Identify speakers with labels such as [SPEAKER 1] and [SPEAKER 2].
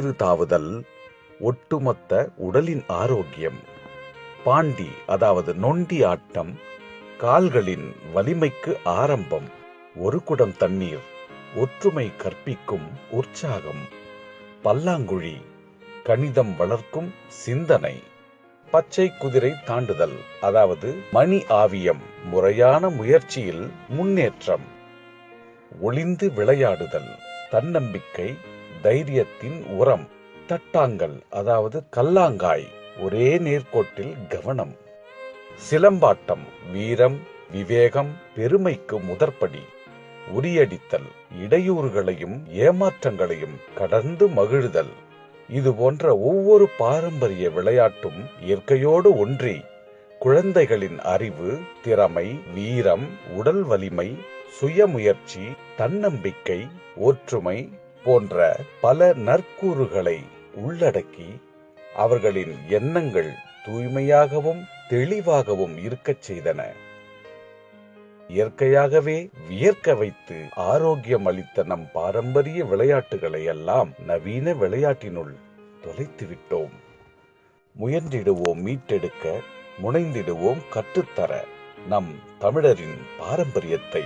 [SPEAKER 1] தாவுதல், ஒட்டுமொத்த உடலின் ஆரோக்கியம். பாண்டி அதாவது நொண்டி ஆட்டம் கால்களின் வலிமைக்கு ஆரம்பம். ஒரு குடம் தண்ணீர் ஒற்றுமை கற்பிக்கும் உற்சாகம். பல்லாங்குழி கணிதம் வளர்க்கும் சிந்தனை. பச்சை குதிரை தாண்டுதல் அதாவது மணி ஆவியம் முறையான முயற்சியில் முன்னேற்றம். ஒளிந்து விளையாடுதல் தன்னம்பிக்கை தைரியத்தின் உரம். தட்டாங்கல் அதாவது கல்லாங்காய் ஒரே நேர்கோட்டில் கவனம். சிலம்பாட்டம் வீரம் விவேகம் பெருமைக்கு முதற்படி. உரியடித்தல் இடையூறுகளையும் ஏமாற்றங்களையும் கடந்து மகிழ்தல். இது போன்ற ஒவ்வொரு பாரம்பரிய விளையாட்டும் இயற்கையோடு ஒன்றி குழந்தைகளின் அறிவு, திறமை, வீரம், உடல் வலிமை, சுயமுயற்சி, தன்னம்பிக்கை, ஒற்றுமை போன்ற பல நற்கூறுகளை உள்ளடக்கி அவர்களின் எண்ணங்கள் தூய்மையாகவும் தெளிவாகவும் இருக்கச் செய்தன. இயற்கையாகவே வியர்க்க வைத்து ஆரோக்கியம் அளித்த நம் பாரம்பரிய விளையாட்டுகளை எல்லாம் நவீன விளையாட்டினுள் தொலைத்துவிட்டோம். முயன்றிடுவோம் மீட்டெடுக்க, முனைந்திடுவோம் கற்றுத்தர நம் தமிழரின் பாரம்பரியத்தை.